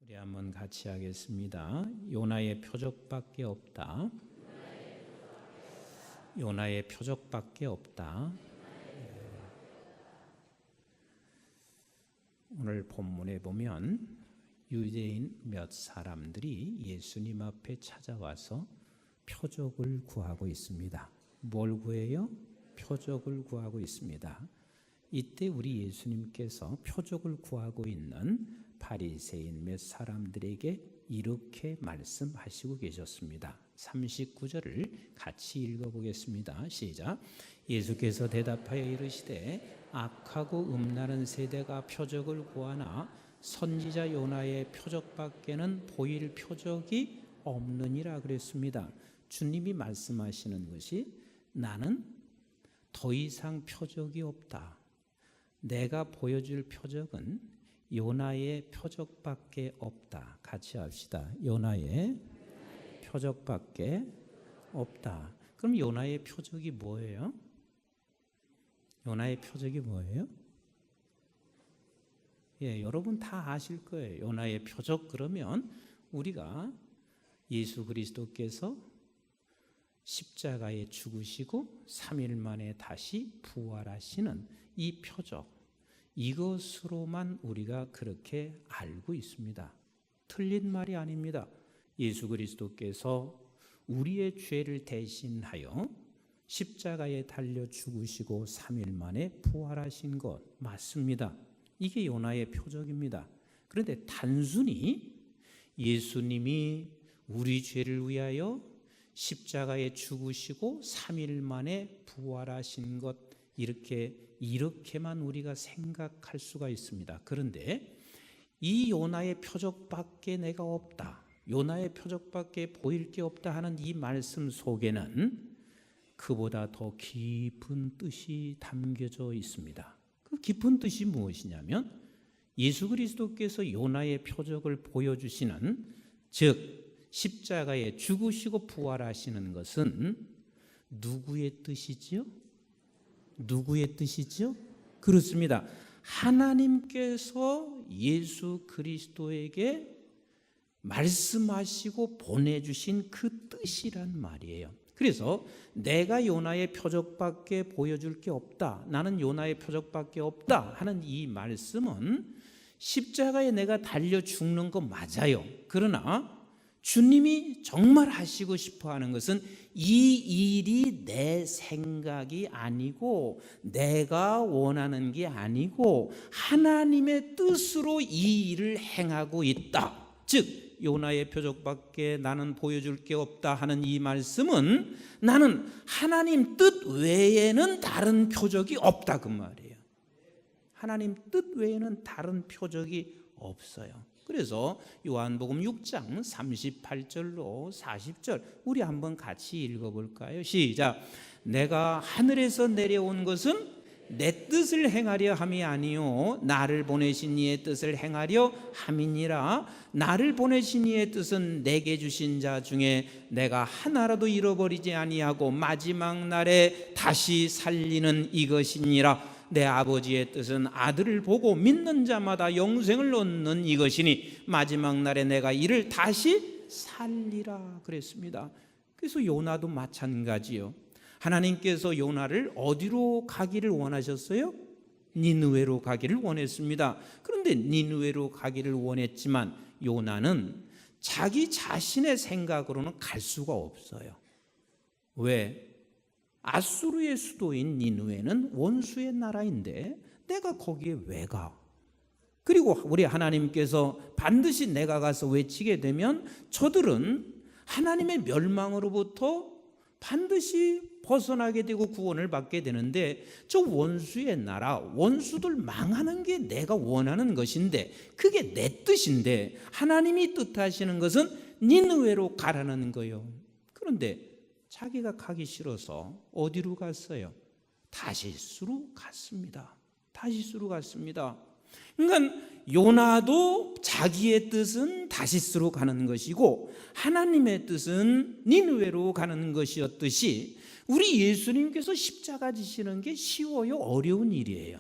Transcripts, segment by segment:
우리 한번 같이 하겠습니다. 요나의 표적밖에 없다. 요나의 표적밖에 없다. 오늘 본문에 보면 유대인 몇 사람들이 예수님 앞에 찾아와서 표적을 구하고 있습니다. 뭘 구해요? 표적을 구하고 있습니다. 이때 우리 예수님께서 표적을 구하고 있는 바리새인 몇 사람들에게 이렇게 말씀하시고 계셨습니다. 39절을 같이 읽어보겠습니다. 시작. 예수께서 대답하여 이르시되 악하고 음란한 세대가 표적을 구하나 선지자 요나의 표적밖에는 보일 표적이 없느니라 그랬습니다. 주님이 말씀하시는 것이 나는 더 이상 표적이 없다. 내가 보여줄 표적은 요나의 표적밖에 없다. 같이 합시다. 요나의 표적밖에 없다. 그럼 요나의 표적이 뭐예요? 요나의 표적이 뭐예요? 여러분 다 아실 거예요. 요나의 표적 그러면 우리가 예수 그리스도께서 십자가에 죽으시고 3일 만에 다시 부활하시는 이 표적, 이것으로만 우리가 그렇게 알고 있습니다. 틀린 말이 아닙니다. 예수 그리스도께서 우리의 죄를 대신하여 십자가에 달려 죽으시고 3일 만에 부활하신 것 맞습니다. 이게 요나의 표적입니다. 그런데 단순히 예수님이 우리 죄를 위하여 십자가에 죽으시고 3일 만에 부활하신 것 이렇게만 우리가 생각할 수가 있습니다. 그런데 이 요나의 표적밖에 내가 없다, 요나의 표적밖에 보일 게 없다 하는 이 말씀 속에는 그보다 더 깊은 뜻이 담겨져 있습니다. 그 깊은 뜻이 무엇이냐면 예수 그리스도께서 요나의 표적을 보여주시는, 즉 십자가에 죽으시고 부활하시는 것은 누구의 뜻이지요? 누구의 뜻이죠? 그렇습니다. 하나님께서 예수 그리스도에게 말씀하시고 보내주신 그 뜻이란 말이에요. 그래서 내가 요나의 표적밖에 보여줄 게 없다, 나는 요나의 표적밖에 없다 하는 이 말씀은 십자가에 내가 달려 죽는 거 맞아요. 그러나 주님이 정말 하시고 싶어 하는 것은 이 일이 내 생각이 아니고 내가 원하는 게 아니고 하나님의 뜻으로 이 일을 행하고 있다. 즉 요나의 표적밖에 나는 보여줄 게 없다 하는 이 말씀은 나는 하나님 뜻 외에는 다른 표적이 없다 그 말이에요. 하나님 뜻 외에는 다른 표적이 없어요. 그래서 요한복음 6장 38절로 40절 우리 한번 같이 읽어볼까요? 시작. 내가 하늘에서 내려온 것은 내 뜻을 행하려 함이 아니요 나를 보내신 이의 뜻을 행하려 함이니라. 나를 보내신 이의 뜻은 내게 주신 자 중에 내가 하나라도 잃어버리지 아니하고 마지막 날에 다시 살리는 이것이니라. 내 아버지의 뜻은 아들을 보고 믿는 자마다 영생을 얻는 이것이니 마지막 날에 내가 이를 다시 살리라 그랬습니다. 그래서 요나도 마찬가지요. 하나님께서 요나를 어디로 가기를 원하셨어요? 니느웨로 가기를 원했습니다. 그런데 니느웨로 가기를 원했지만 요나는 자기 자신의 생각으로는 갈 수가 없어요. 왜? 아수르의 수도인 니느웨는 원수의 나라인데 내가 거기에 왜 가? 그리고 우리 하나님께서 반드시 내가 가서 외치게 되면 저들은 하나님의 멸망으로부터 반드시 벗어나게 되고 구원을 받게 되는데 저 원수의 나라, 원수들 망하는 게 내가 원하는 것인데 그게 내 뜻인데 하나님이 뜻하시는 것은 니느웨로 가라는 거예요. 그런데 자기가 가기 싫어서 어디로 갔어요? 다시스로 갔습니다. 다시스로 갔습니다. 그러니까 요나도 자기의 뜻은 다시스로 가는 것이고 하나님의 뜻은 니느웨로 가는 것이었듯이 우리 예수님께서 십자가 지시는 게 쉬워요? 어려운 일이에요?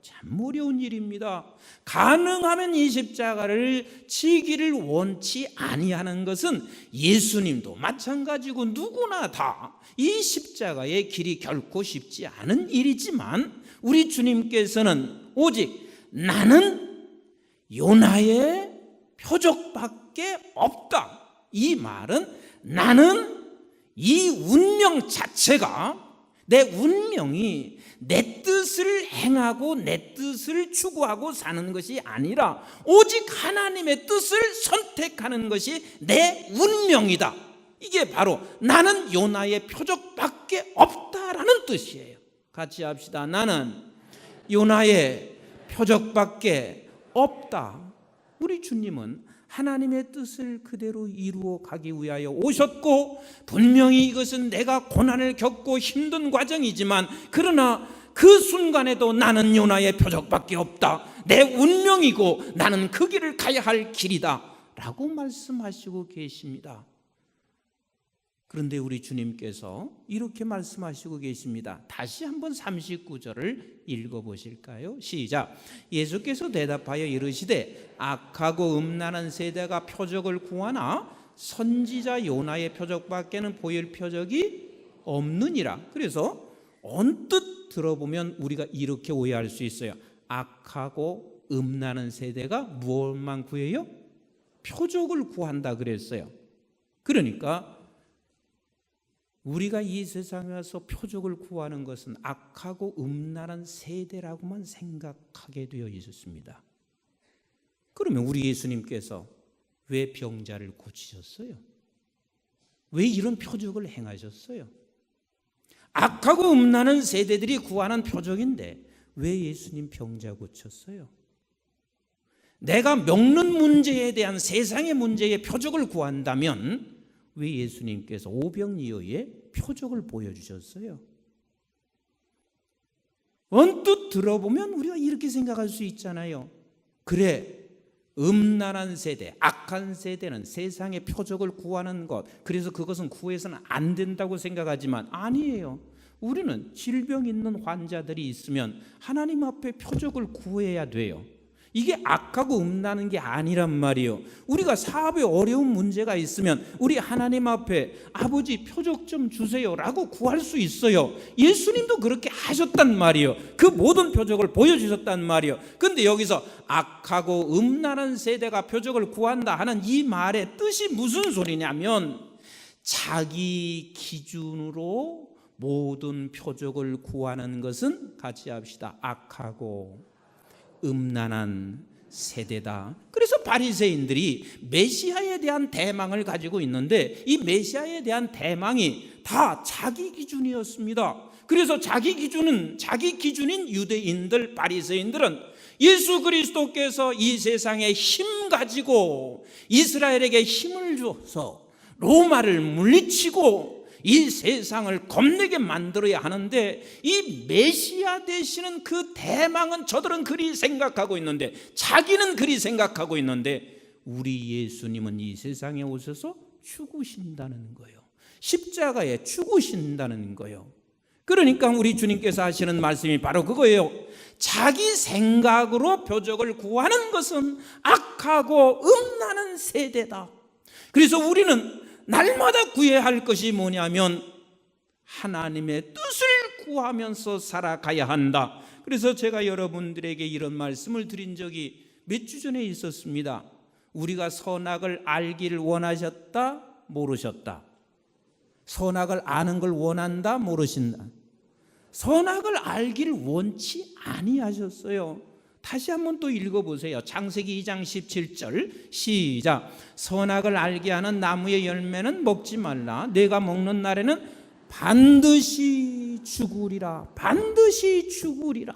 참 어려운 일입니다. 가능하면 이 십자가를 지기를 원치 아니하는 것은 예수님도 마찬가지고 누구나 다 이 십자가의 길이 결코 쉽지 않은 일이지만 우리 주님께서는 오직 나는 요나의 표적밖에 없다. 이 말은 나는 이 운명 자체가, 내 운명이 내 뜻을 행하고 내 뜻을 추구하고 사는 것이 아니라 오직 하나님의 뜻을 선택하는 것이 내 운명이다. 이게 바로 나는 요나의 표적밖에 없다라는 뜻이에요. 같이 합시다. 나는 요나의 표적밖에 없다. 우리 주님은 하나님의 뜻을 그대로 이루어 가기 위하여 오셨고, 분명히 이것은 내가 고난을 겪고 힘든 과정이지만 그러나 그 순간에도 나는 요나의 표적밖에 없다. 내 운명이고 나는 그 길을 가야 할 길이다 라고 말씀하시고 계십니다. 그런데 우리 주님께서 이렇게 말씀하시고 계십니다. 다시 한번 39절을 읽어보실까요? 시작. 예수께서 대답하여 이르시되 악하고 음란한 세대가 표적을 구하나 선지자 요나의 표적밖에는 보일 표적이 없느니라. 그래서 언뜻 들어보면 우리가 이렇게 오해할 수 있어요. 악하고 음란한 세대가 무엇만 구해요? 표적을 구한다 그랬어요. 그러니까 우리가 이 세상에 와서 표적을 구하는 것은 악하고 음란한 세대라고만 생각하게 되어 있었습니다. 그러면 우리 예수님께서 왜 병자를 고치셨어요? 왜 이런 표적을 행하셨어요? 악하고 음란한 세대들이 구하는 표적인데 왜 예수님 병자 고쳤어요? 내가 먹는 문제에 대한 세상의 문제에 표적을 구한다면 왜 예수님께서 오병이어의 표적을 보여주셨어요? 언뜻 들어보면 우리가 이렇게 생각할 수 있잖아요. 그래, 음란한 세대, 악한 세대는 세상의 표적을 구하는 것, 그래서 그것은 구해서는 안 된다고 생각하지만 아니에요. 우리는 질병 있는 환자들이 있으면 하나님 앞에 표적을 구해야 돼요. 이게 악하고 음란한 게 아니란 말이에요. 우리가 사업에 어려운 문제가 있으면 우리 하나님 앞에 아버지 표적 좀 주세요 라고 구할 수 있어요. 예수님도 그렇게 하셨단 말이에요. 그 모든 표적을 보여주셨단 말이에요. 그런데 여기서 악하고 음란한 세대가 표적을 구한다 하는 이 말의 뜻이 무슨 소리냐면 자기 기준으로 모든 표적을 구하는 것은 같이 합시다. 악하고 음란한 세대다. 그래서 바리새인들이 메시아에 대한 대망을 가지고 있는데 이 메시아에 대한 대망이 다 자기 기준이었습니다. 그래서 자기 기준인 유대인들, 바리새인들은 예수 그리스도께서 이 세상에 힘 가지고 이스라엘에게 힘을 줘서 로마를 물리치고 이 세상을 겁내게 만들어야 하는데 이 메시아 되시는 그 대망은 저들은 그리 생각하고 있는데, 자기는 그리 생각하고 있는데 우리 예수님은 이 세상에 오셔서 죽으신다는 거예요. 십자가에 죽으신다는 거예요. 그러니까 우리 주님께서 하시는 말씀이 바로 그거예요. 자기 생각으로 표적을 구하는 것은 악하고 음란한 세대다. 그래서 우리는 날마다 구해야 할 것이 뭐냐면 하나님의 뜻을 구하면서 살아가야 한다. 그래서 제가 여러분들에게 이런 말씀을 드린 적이 몇 주 전에 있었습니다. 우리가 선악을 알기를 원하셨다, 모르셨다? 선악을 아는 걸 원한다, 모르신다? 선악을 알기를 원치 아니하셨어요. 다시 한번 또 읽어보세요. 창세기 2장 17절 시작. 선악을 알게 하는 나무의 열매는 먹지 말라. 내가 먹는 날에는 반드시 죽으리라. 반드시 죽으리라.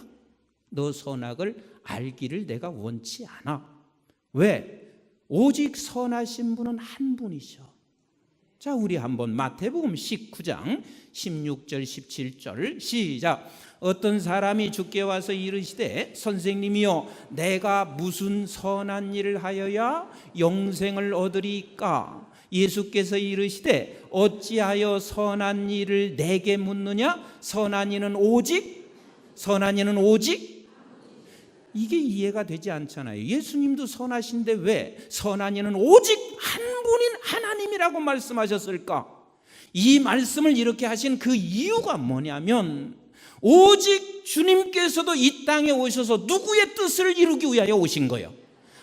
너 선악을 알기를 내가 원치 않아. 왜? 오직 선하신 분은 한 분이셔. 자, 우리 한번 마태복음 19장 16절 17절 시작. 어떤 사람이 주께 와서 이르시되 선생님이여 내가 무슨 선한 일을 하여야 영생을 얻으리까? 예수께서 이르시되 어찌하여 선한 일을 내게 묻느냐? 선한 이는 오직 이게 이해가 되지 않잖아요. 예수님도 선하신데 왜 선한 이는 오직 한 분인 하나님이라고 말씀하셨을까? 이 말씀을 이렇게 하신 그 이유가 뭐냐면 오직 주님께서도 이 땅에 오셔서 누구의 뜻을 이루기 위하여 오신 거예요.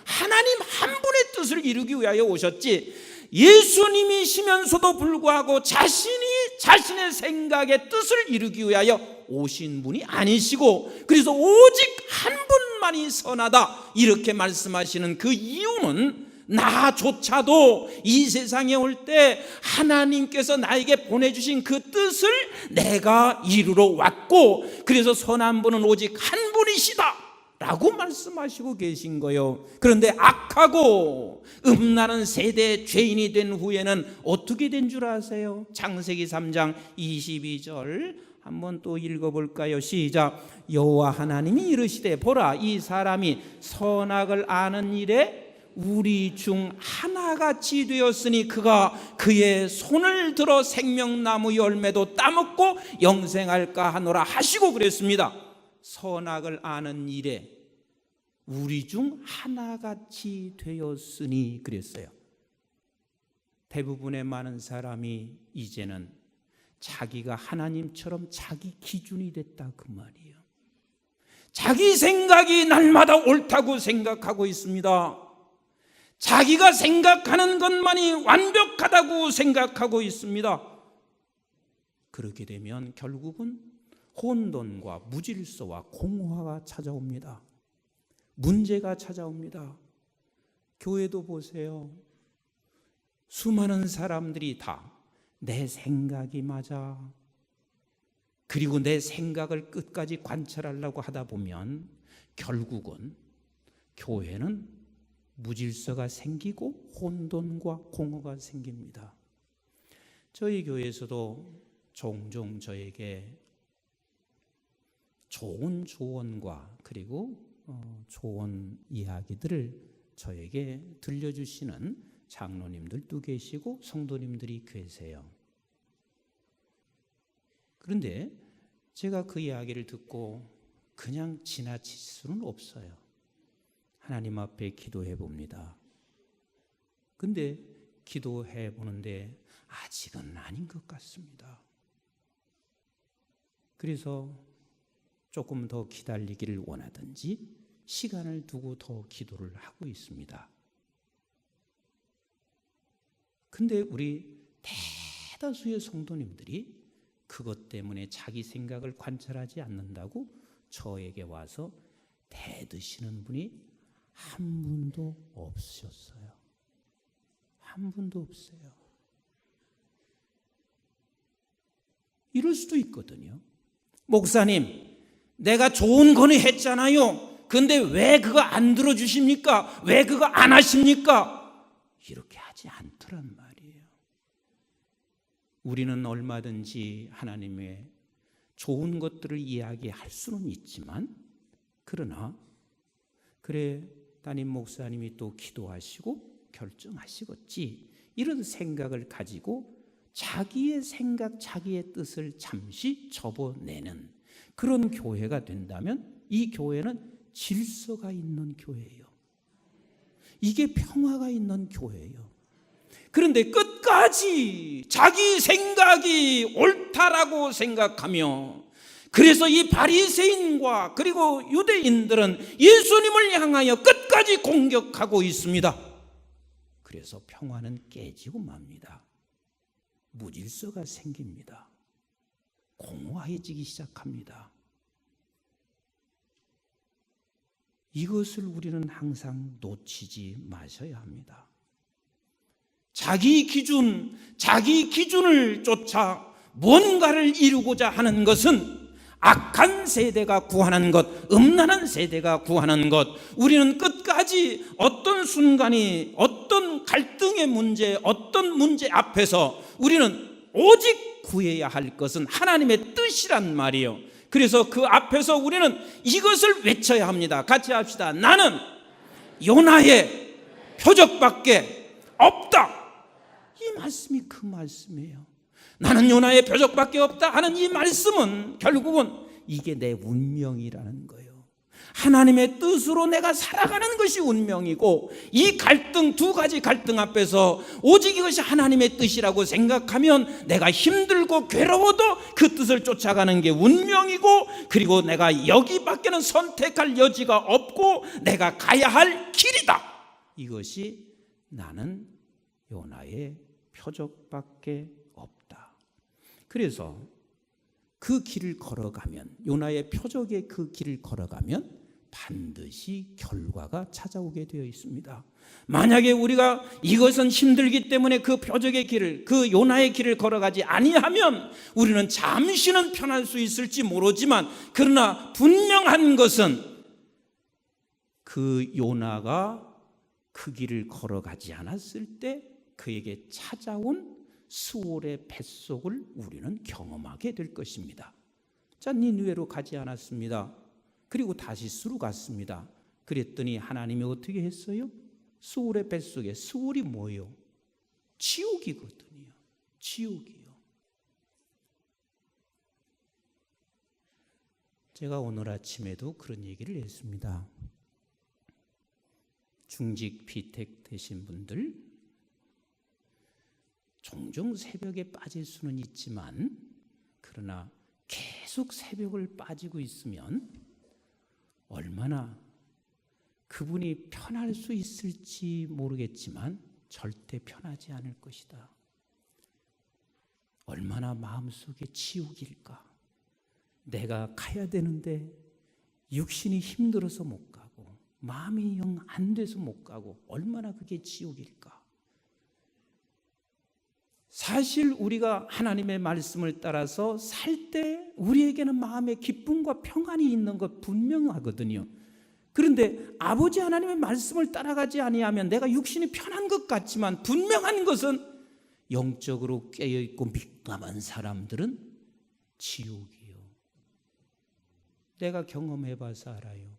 하나님 한 분의 뜻을 이루기 위하여 오셨지, 예수님이시면서도 불구하고 자신이 자신의 생각의 뜻을 이루기 위하여 오신 분이 아니시고, 그래서 오직 한 분만이 선하다 이렇게 말씀하시는 그 이유는 나조차도 이 세상에 올 때 하나님께서 나에게 보내주신 그 뜻을 내가 이루러 왔고, 그래서 선한 분은 오직 한 분이시다 라고 말씀하시고 계신 거예요. 그런데 악하고 음란한 세대의 죄인이 된 후에는 어떻게 된 줄 아세요? 창세기 3장 22절 한번 또 읽어볼까요? 시작. 여호와 하나님이 이르시되 보라, 이 사람이 선악을 아는 일에 우리 중 하나같이 되었으니 그가 그의 손을 들어 생명나무 열매도 따먹고 영생할까 하노라 하시고 그랬습니다. 선악을 아는 일에 우리 중 하나같이 되었으니 그랬어요. 대부분의 많은 사람이 이제는 자기가 하나님처럼 자기 기준이 됐다 그 말이에요. 자기 생각이 날마다 옳다고 생각하고 있습니다. 자기가 생각하는 것만이 완벽하다고 생각하고 있습니다. 그렇게 되면 결국은 혼돈과 무질서와 공허가 찾아옵니다. 문제가 찾아옵니다. 교회도 보세요. 수많은 사람들이 다 내 생각이 맞아, 그리고 내 생각을 끝까지 관찰하려고 하다 보면 결국은 교회는 무질서가 생기고 혼돈과 공허가 생깁니다. 저희 교회에서도 종종 저에게 좋은 조언과 그리고 좋은 이야기들을 저에게 들려주시는 장로님들도 계시고 성도님들이 계세요. 그런데 제가 그 이야기를 듣고 그냥 지나칠 수는 없어요. 하나님 앞에 기도해 봅니다. 근데 기도해 보는데 아직은 아닌 것 같습니다. 그래서 조금 더 기다리기를 원하든지 시간을 두고 더 기도를 하고 있습니다. 근데 우리 대다수의 성도님들이 그것 때문에 자기 생각을 관찰하지 않는다고 저에게 와서 대드시는 분이 한 분도 없으셨어요. 한 분도 없어요. 이럴 수도 있거든요. 목사님, 내가 좋은 건의했잖아요. 근데 왜 그거 안 들어주십니까? 왜 그거 안 하십니까? 이렇게 하지 않더란 말이에요. 우리는 얼마든지 하나님의 좋은 것들을 이야기할 수는 있지만, 그러나 그래 담임 목사님이 또 기도하시고 결정하시겠지 이런 생각을 가지고 자기의 생각, 자기의 뜻을 잠시 접어내는 그런 교회가 된다면 이 교회는 질서가 있는 교회예요. 이게 평화가 있는 교회예요. 그런데 끝까지 자기 생각이 옳다라고 생각하며, 그래서 이 바리새인과 그리고 유대인들은 예수님을 향하여 끝까지 공격하고 있습니다. 그래서 평화는 깨지고 맙니다. 무질서가 생깁니다. 공허해지기 시작합니다. 이것을 우리는 항상 놓치지 마셔야 합니다. 자기 기준을 쫓아 뭔가를 이루고자 하는 것은 악한 세대가 구하는 것, 음란한 세대가 구하는 것, 우리는 끝까지 어떤 순간이 어떤 갈등의 문제, 어떤 문제 앞에서 우리는 오직 구해야 할 것은 하나님의 뜻이란 말이에요. 그래서 그 앞에서 우리는 이것을 외쳐야 합니다. 같이 합시다. 나는 요나의 표적밖에 없다. 이 말씀이 그 말씀이에요. 나는 요나의 표적밖에 없다 하는 이 말씀은 결국은 이게 내 운명이라는 거예요. 하나님의 뜻으로 내가 살아가는 것이 운명이고, 이 갈등, 두 가지 갈등 앞에서 오직 이것이 하나님의 뜻이라고 생각하면 내가 힘들고 괴로워도 그 뜻을 쫓아가는 게 운명이고, 그리고 내가 여기밖에는 선택할 여지가 없고 내가 가야 할 길이다. 이것이 나는 요나의 표적밖에 없다. 그래서 그 길을 걸어가면, 요나의 표적의 그 길을 걸어가면 반드시 결과가 찾아오게 되어 있습니다. 만약에 우리가 이것은 힘들기 때문에 그 표적의 길을, 그 요나의 길을 걸어가지 아니하면 우리는 잠시는 편할 수 있을지 모르지만, 그러나 분명한 것은 그 요나가 그 길을 걸어가지 않았을 때 그에게 찾아온 수월의 뱃속을 우리는 경험하게 될 것입니다. 자, 니느웨로 가지 않았습니다. 그리고 다시 수로 갔습니다. 그랬더니 하나님이 어떻게 했어요? 수월의 뱃속에, 수월이 뭐예요? 지옥이거든요. 지옥이요. 제가 오늘 아침에도 그런 얘기를 했습니다. 중직 비택 되신 분들, 종종 새벽에 빠질 수는 있지만, 그러나 계속 새벽을 빠지고 있으면 얼마나 그분이 편할 수 있을지 모르겠지만 절대 편하지 않을 것이다. 얼마나 마음속에 지옥일까. 내가 가야 되는데 육신이 힘들어서 못 가고 마음이 영 안 돼서 못 가고, 얼마나 그게 지옥일까. 사실 우리가 하나님의 말씀을 따라서 살 때 우리에게는 마음의 기쁨과 평안이 있는 것 분명하거든요. 그런데 아버지 하나님의 말씀을 따라가지 아니하면 내가 육신이 편한 것 같지만, 분명한 것은 영적으로 깨어있고 민감한 사람들은 지옥이요. 내가 경험해봐서 알아요.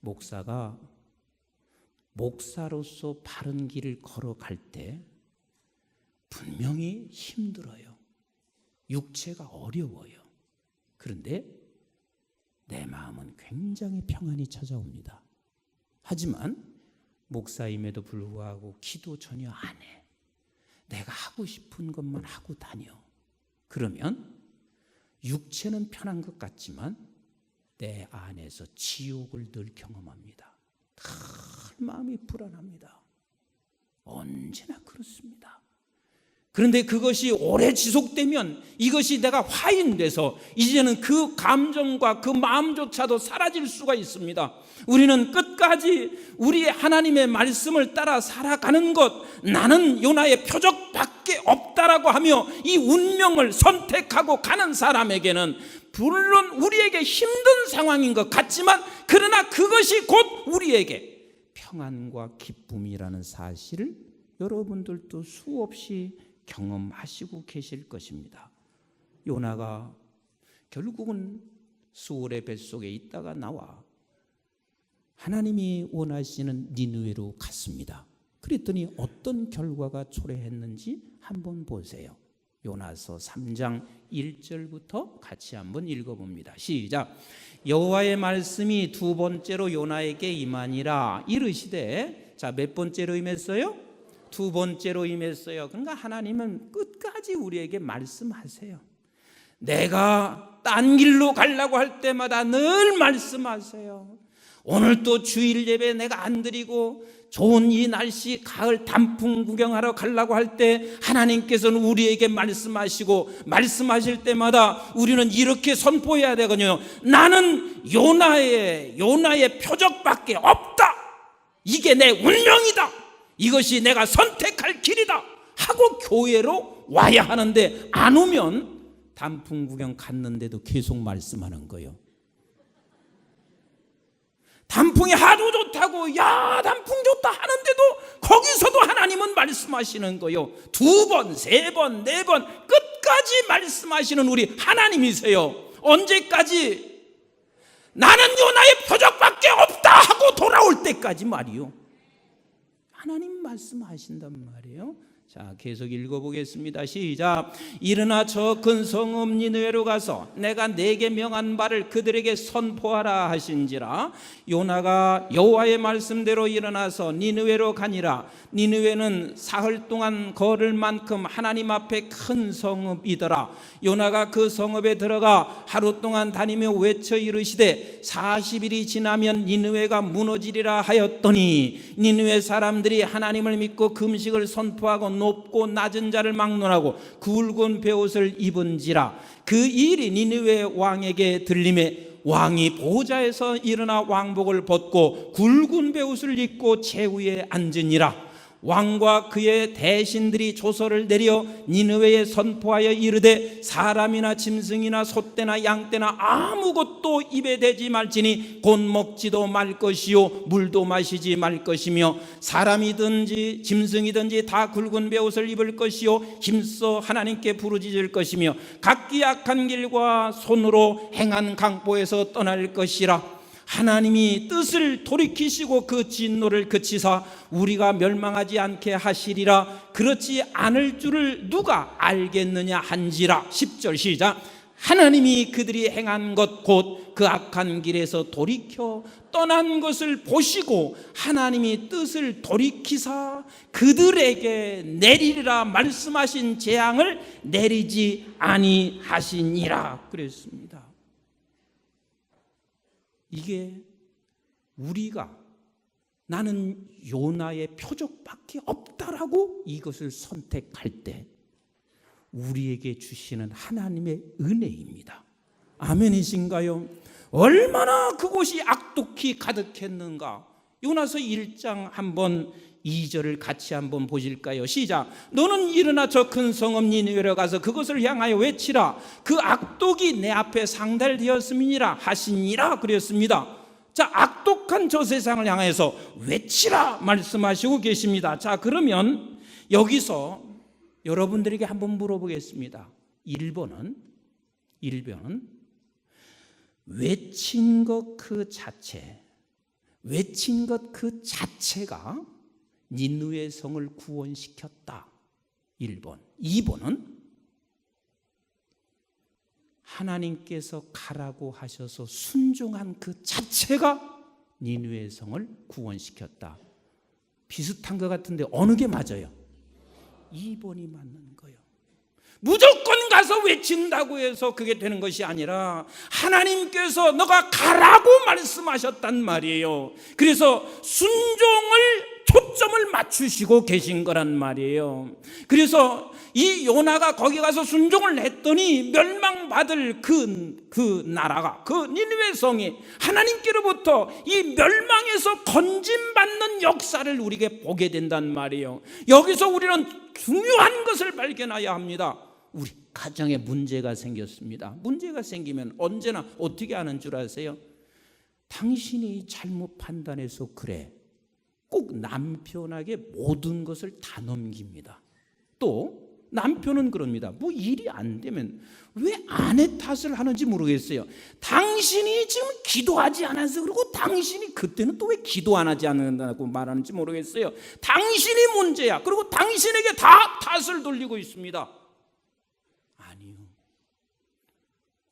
목사가 목사로서 바른 길을 걸어갈 때 분명히 힘들어요. 육체가 어려워요. 그런데 내 마음은 굉장히 평안이 찾아옵니다. 하지만 목사임에도 불구하고 기도 전혀 안 해. 내가 하고 싶은 것만 하고 다녀. 그러면 육체는 편한 것 같지만 내 안에서 지옥을 늘 경험합니다. 늘 마음이 불안합니다. 언제나 그렇습니다. 그런데 그것이 오래 지속되면 이것이 내가 화인돼서 이제는 그 감정과 그 마음조차도 사라질 수가 있습니다. 우리는 끝까지 우리의 하나님의 말씀을 따라 살아가는 것, 나는 요나의 표적밖에 없다라고 하며 이 운명을 선택하고 가는 사람에게는 물론 우리에게 힘든 상황인 것 같지만, 그러나 그것이 곧 우리에게 평안과 기쁨이라는 사실을 여러분들도 수없이 경험하시고 계실 것입니다. 요나가 결국은 수월의 뱃속에 있다가 나와 하나님이 원하시는 니느웨로 갔습니다. 그랬더니 어떤 결과가 초래했는지 한번 보세요. 요나서 3장 1절부터 같이 한번 읽어봅니다. 시작. 여호와의 말씀이 두 번째로 요나에게 임하니라. 이르시되, 자, 몇 번째로 임했어요? 두 번째로 임했어요. 그러니까 하나님은 끝까지 우리에게 말씀하세요. 내가 딴 길로 가려고 할 때마다 늘 말씀하세요. 오늘 또 주일 예배 내가 안 드리고 좋은 이 날씨 가을 단풍 구경하러 가려고 할 때 하나님께서는 우리에게 말씀하시고, 말씀하실 때마다 우리는 이렇게 선포해야 되거든요. 나는 요나의 표적밖에 없다. 이게 내 운명이다. 이것이 내가 선택할 길이다 하고 교회로 와야 하는데, 안 오면 단풍 구경 갔는데도 계속 말씀하는 거예요. 단풍이 하도 좋다고, 야, 단풍 좋다 하는데도 거기서도 하나님은 말씀하시는 거예요. 두 번, 세 번, 네 번 끝까지 말씀하시는 우리 하나님이세요. 언제까지? 나는 요나의 표적밖에 없다 하고 돌아올 때까지 말이요. 하나님 말씀하신단 말이에요. 자, 계속 읽어보겠습니다. 시작. 일어나 저 큰 성읍 니느웨로 가서 내가 네게 명한 바를 그들에게 선포하라 하신지라. 요나가 여호와의 말씀대로 일어나서 니느웨로 가니라. 니느웨는 사흘 동안 걸을 만큼 하나님 앞에 큰 성읍이더라. 요나가 그 성읍에 들어가 하루 동안 다니며 외쳐 이르시되 40일이 지나면 니느웨가 무너지리라 하였더니 니느웨 사람들이 하나님을 믿고 금식을 선포하고 높고 낮은 자를 막론하고 굵은 베옷을 입은지라. 그 일이 니느웨 왕에게 들림에 왕이 보좌에서 일어나 왕복을 벗고 굵은 베옷을 입고 제위에 앉으니라. 왕과 그의 대신들이 조서를 내려 니느웨에 선포하여 이르되 사람이나 짐승이나 소떼나 양떼나 아무것도 입에 대지 말지니 곧 먹지도 말 것이요 물도 마시지 말 것이며 사람이든지 짐승이든지 다 굵은 베옷을 입을 것이요 힘써 하나님께 부르짖을 것이며 각기 악한 길과 손으로 행한 강보에서 떠날 것이라. 하나님이 뜻을 돌이키시고 그 진노를 그치사 우리가 멸망하지 않게 하시리라. 그렇지 않을 줄을 누가 알겠느냐 한지라. 10절 시작. 하나님이 그들이 행한 것 곧 그 악한 길에서 돌이켜 떠난 것을 보시고 하나님이 뜻을 돌이키사 그들에게 내리리라 말씀하신 재앙을 내리지 아니하시니라 그랬습니다. 이게 우리가 나는 요나의 표적밖에 없다라고 이것을 선택할 때 우리에게 주시는 하나님의 은혜입니다. 아멘이신가요? 얼마나 그곳이 악독히 가득했는가. 요나서 1장 한번 2절을 같이 한번 보실까요? 시작. 너는 일어나 저 큰 성읍 니느웨로 가서 그것을 향하여 외치라. 그 악독이 내 앞에 상달되었음이니라 하시니라 그랬습니다. 자, 악독한 저 세상을 향해서 외치라 말씀하시고 계십니다. 자, 그러면 여기서 여러분들에게 한번 물어보겠습니다. 1번은 외친 것 그 자체, 외친 것 그 자체가 니느웨 성을 구원시켰다. 1번. 2번은 하나님께서 가라고 하셔서 순종한 그 자체가 니느웨 성을 구원시켰다. 비슷한 것 같은데 어느 게 맞아요? 2번이 맞는 거예요. 무조건 가서 외친다고 해서 그게 되는 것이 아니라 하나님께서 너가 가라고 말씀하셨단 말이에요. 그래서 순종을 초점을 맞추시고 계신 거란 말이에요. 그래서 이 요나가 거기 가서 순종을 했더니 멸망받을 그 나라가, 그 니느웨 성이 하나님께로부터 이 멸망에서 건짐받는 역사를 우리에게 보게 된단 말이에요. 여기서 우리는 중요한 것을 발견해야 합니다. 우리 가정에 문제가 생겼습니다. 문제가 생기면 언제나 어떻게 하는 줄 아세요? 당신이 잘못 판단해서 그래. 꼭 남편에게 모든 것을 다 넘깁니다. 또 남편은 그럽니다. 뭐 일이 안 되면 왜 아내 탓을 하는지 모르겠어요. 당신이 지금 기도하지 않아서 그러고 당신이 그때는 또 왜 기도 안 하지 않는다고 말하는지 모르겠어요. 당신이 문제야. 그리고 당신에게 다 탓을 돌리고 있습니다. 아니요.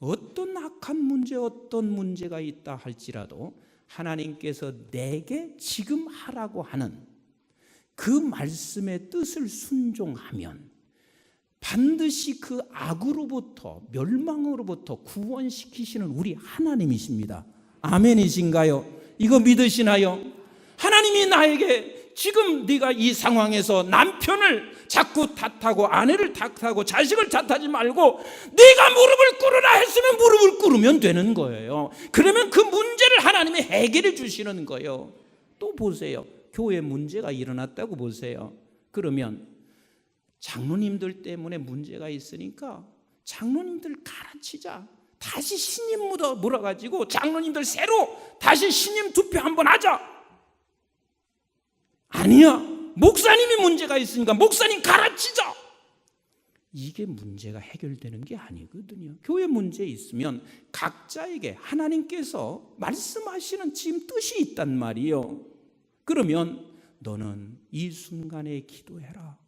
어떤 악한 문제, 어떤 문제가 있다 할지라도 하나님께서 내게 지금 하라고 하는 그 말씀의 뜻을 순종하면 반드시 그 악으로부터, 멸망으로부터 구원시키시는 우리 하나님이십니다. 아멘이신가요? 이거 믿으시나요? 하나님이 나에게 지금 네가 이 상황에서 남편을 자꾸 탓하고 아내를 탓하고 자식을 탓하지 말고 네가 무릎을 꿇으라 했으면 무릎을 꿇으면 되는 거예요. 그러면 그 문제를 하나님이 해결해 주시는 거예요. 또 보세요. 교회 문제가 일어났다고 보세요. 그러면 장로님들 때문에 문제가 있으니까 장로님들 가르치자. 다시 신임 물어가지고 장로님들 새로 다시 신임 투표 한번 하자. 아니야. 목사님이 문제가 있으니까 목사님 가르치자. 이게 문제가 해결되는 게 아니거든요. 교회 문제 있으면 각자에게 하나님께서 말씀하시는 지금 뜻이 있단 말이에요. 그러면 너는 이 순간에 기도해라.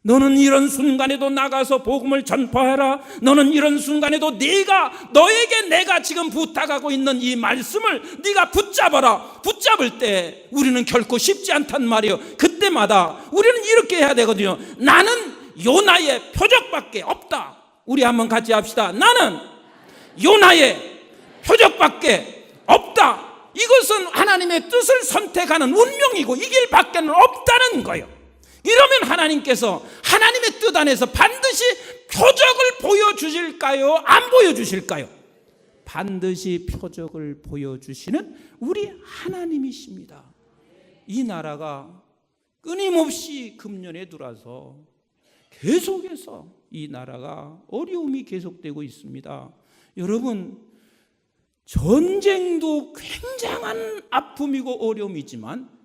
너는 이런 순간에도 나가서 복음을 전파해라. 너는 이런 순간에도 너에게 내가 지금 부탁하고 있는 이 말씀을 네가 붙잡아라. 붙잡을 때 우리는 결코 쉽지 않단 말이에요. 그때마다 우리는 이렇게 해야 되거든요. 나는 요나의 표적밖에 없다. 우리 한번 같이 합시다. 나는 요나의 표적밖에 없다. 이것은 하나님의 뜻을 선택하는 운명이고 이 길밖에는 없다는 거예요. 이러면 하나님께서 하나님의 뜻 안에서 반드시 표적을 보여주실까요? 안 보여주실까요? 반드시 표적을 보여주시는 우리 하나님이십니다. 이 나라가 끊임없이 금년에 들어와서 계속해서 이 나라가 어려움이 계속되고 있습니다. 여러분, 전쟁도 굉장한 아픔이고 어려움이지만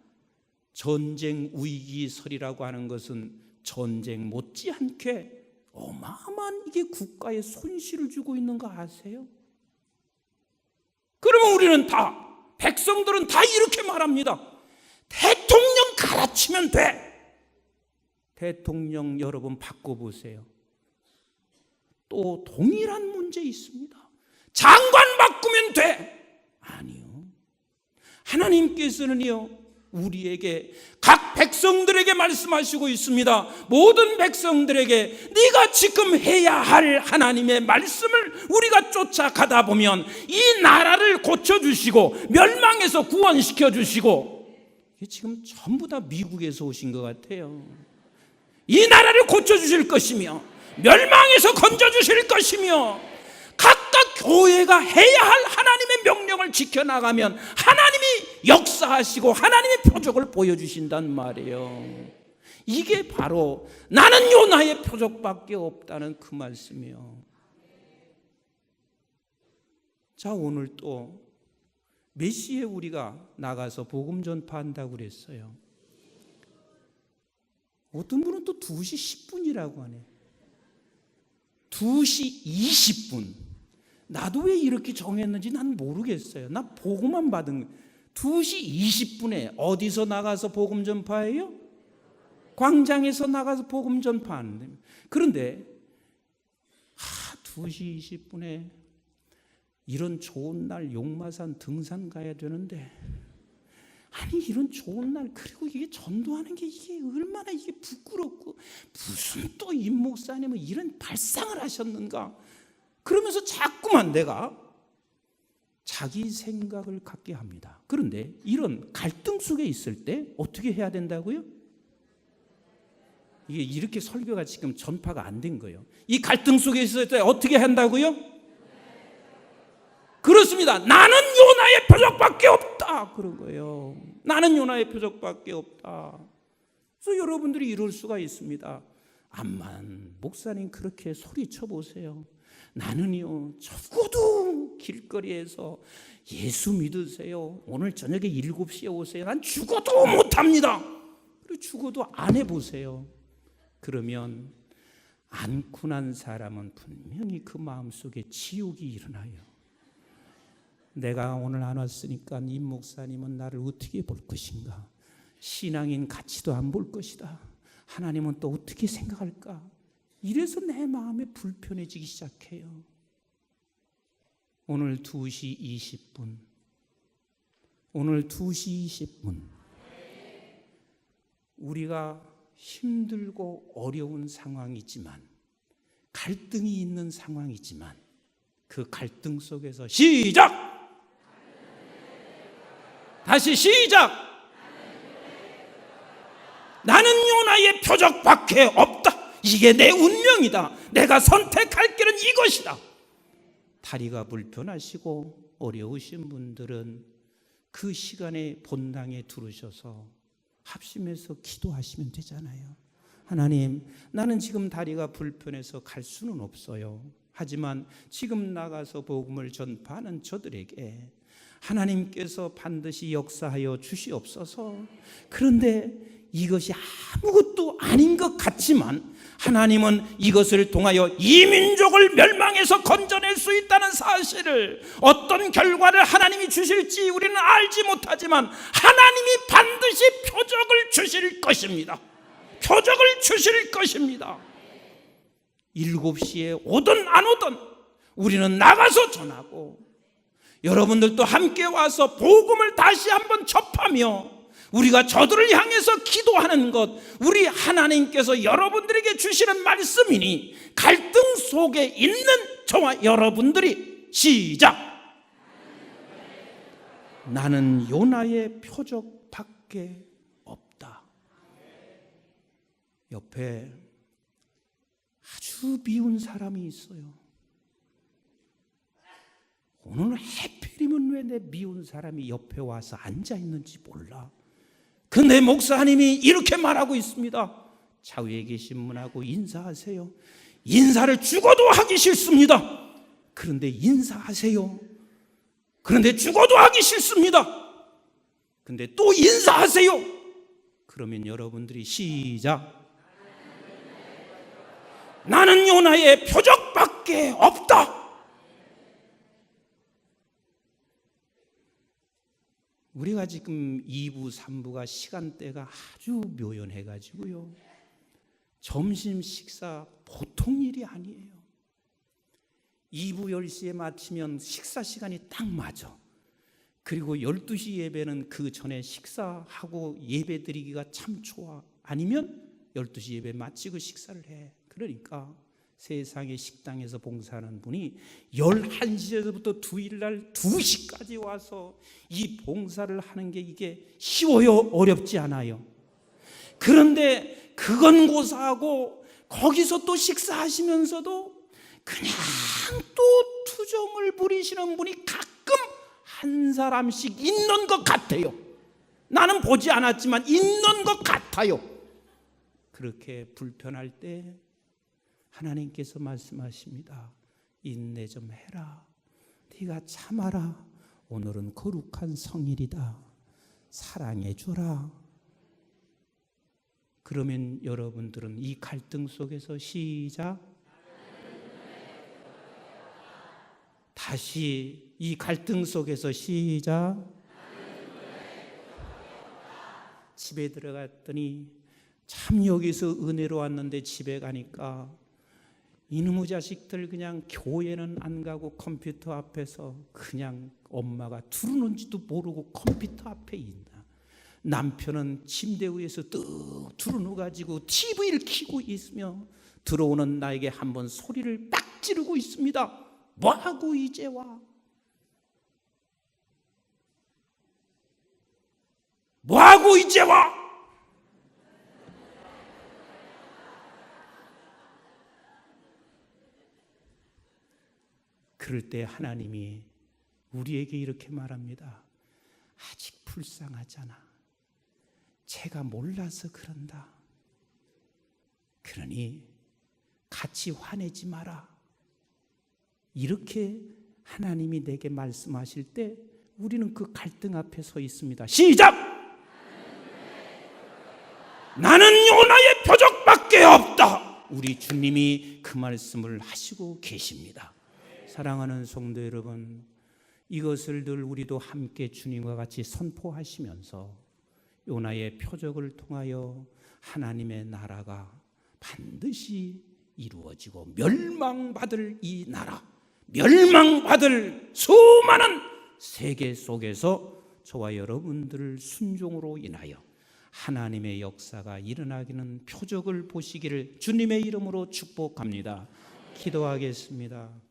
전쟁 위기설이라고 하는 것은 전쟁 못지않게 어마어마한 이게 국가에 손실을 주고 있는 거 아세요? 그러면 우리는 백성들은 다 이렇게 말합니다. 대통령 갈아치면 돼. 대통령 여러분 바꿔보세요. 또 동일한 문제 있습니다. 장관 바꾸면 돼. 아니요. 하나님께서는요, 우리에게 각 백성들에게 말씀하시고 있습니다. 모든 백성들에게 네가 지금 해야 할 하나님의 말씀을 우리가 쫓아가다 보면 이 나라를 고쳐주시고 멸망에서 구원시켜 주시고, 이게 지금 전부 다 미국에서 오신 것 같아요. 이 나라를 고쳐주실 것이며 멸망에서 건져주실 것이며 각각 교회가 해야 할 하나님의 명령을 지켜나가면 하나님이 역사하시고 하나님의 표적을 보여주신단 말이에요. 이게 바로 나는 요나의 표적밖에 없다는 그 말씀이에요. 자, 오늘 또 몇 시에 우리가 나가서 복음 전파한다고 그랬어요? 어떤 분은 또 2시 10분이라고 하네. 2시 20분. 나도 왜 이렇게 정했는지 난 모르겠어요. 나 보고만 받은 2시 20분에 어디서 나가서 복음 전파해요? 광장에서 나가서 복음 전파하는데. 그런데 2시 20분에 이런 좋은 날 용마산 등산 가야 되는데, 아니 이런 좋은 날, 그리고 이게 전도하는 게 이게 얼마나 이게 부끄럽고, 무슨 또 임 목사님은 이런 발상을 하셨는가, 그러면서 자꾸만 내가 자기 생각을 갖게 합니다. 그런데 이런 갈등 속에 있을 때 어떻게 해야 된다고요? 이게 이렇게 설교가 지금 전파가 안 된 거예요. 이 갈등 속에 있을 때 어떻게 한다고요? 그렇습니다. 나는 요나의 표적밖에 없다, 그런 거예요. 나는 요나의 표적밖에 없다. 그래서 여러분들이 이럴 수가 있습니다. 암만 목사님 그렇게 소리쳐 보세요. 나는요, 적어도 길거리에서 예수 믿으세요, 오늘 저녁에 7시에 오세요, 난 죽어도 못합니다. 그리고 죽어도 안 해보세요. 그러면 안고 난 사람은 분명히 그 마음속에 지옥이 일어나요. 내가 오늘 안 왔으니까 임 목사님은 나를 어떻게 볼 것인가, 신앙인 가치도 안 볼 것이다, 하나님은 또 어떻게 생각할까, 이래서 내 마음에 불편해지기 시작해요. 오늘 2시 20분, 오늘 2시 20분, 우리가 힘들고 어려운 상황이지만, 갈등이 있는 상황이지만, 그 갈등 속에서 시작! 다시 시작! 나는 요나의 표적밖에 없다. 이게 내 운명이다. 내가 선택할 길은 이것이다. 다리가 불편하시고 어려우신 분들은 그 시간에 본당에 들으셔서 합심해서 기도하시면 되잖아요. 하나님, 나는 지금 다리가 불편해서 갈 수는 없어요. 하지만 지금 나가서 복음을 전파하는 저들에게 하나님께서 반드시 역사하여 주시옵소서. 그런데 이것이 아무것도 아닌 것 같지만 하나님은 이것을 통하여 이 민족을 멸망에서 건져낼 수 있다는 사실을, 어떤 결과를 하나님이 주실지 우리는 알지 못하지만 하나님이 반드시 표적을 주실 것입니다. 표적을 주실 것입니다. 7시에 오든 안 오든 우리는 나가서 전하고, 여러분들도 함께 와서 복음을 다시 한번 접하며 우리가 저들을 향해서 기도하는 것, 우리 하나님께서 여러분들에게 주시는 말씀이니 갈등 속에 있는 저와 여러분들이 시작! 나는 요나의 표적밖에 없다. 옆에 아주 미운 사람이 있어요. 오늘 해필이면 왜 내 미운 사람이 옆에 와서 앉아 있는지 몰라. 근데 목사님이 이렇게 말하고 있습니다. 좌우에 계신 분하고 인사하세요. 인사를 죽어도 하기 싫습니다. 그런데 인사하세요. 그런데 죽어도 하기 싫습니다. 근데 또 인사하세요. 그러면 여러분들이 시작! 나는 요나의 표적밖에 없다. 우리가 지금 2부, 3부가 시간대가 아주 묘연해가지고요, 점심 식사 보통 일이 아니에요. 2부 10시에 마치면 식사 시간이 딱 맞아. 그리고 12시 예배는 그 전에 식사하고 예배 드리기가 참 좋아. 아니면 12시 예배 마치고 식사를 해. 그러니까 세상의 식당에서 봉사하는 분이 11시에서부터 주일날 2시까지 와서 이 봉사를 하는 게 이게 쉬워요? 어렵지 않아요? 그런데 그건 고사하고 거기서 또 식사하시면서도 그냥 또 투정을 부리시는 분이 가끔 한 사람씩 있는 것 같아요. 나는 보지 않았지만 있는 것 같아요. 그렇게 불편할 때 하나님께서 말씀하십니다. 인내 좀 해라. 네가 참아라. 오늘은 거룩한 성일이다. 사랑해 주라. 그러면 여러분들은 이 갈등 속에서 시작! 다시 이 갈등 속에서 시작! 집에 들어갔더니 참 여기서 은혜로 왔는데 집에 가니까 이놈의 자식들 그냥 교회는 안 가고 컴퓨터 앞에서 그냥 엄마가 두르는지도 모르고 컴퓨터 앞에 있나. 남편은 침대 위에서 뚝 두루누가지고 TV를 켜고 있으며 들어오는 나에게 한번 소리를 딱 지르고 있습니다. 뭐하고 이제 와? 뭐하고 이제 와? 그럴 때 하나님이 우리에게 이렇게 말합니다. 아직 불쌍하잖아. 제가 몰라서 그런다. 그러니 같이 화내지 마라. 이렇게 하나님이 내게 말씀하실 때 우리는 그 갈등 앞에 서 있습니다. 시작! 나는 요나의 표적밖에 없다. 우리 주님이 그 말씀을 하시고 계십니다. 사랑하는 성도 여러분, 이것을 늘 우리도 함께 주님과 같이 선포하시면서 요나의 표적을 통하여 하나님의 나라가 반드시 이루어지고 멸망받을 이 나라, 멸망받을 수많은 세계 속에서 저와 여러분들을 순종으로 인하여 하나님의 역사가 일어나기는 표적을 보시기를 주님의 이름으로 축복합니다. 기도하겠습니다.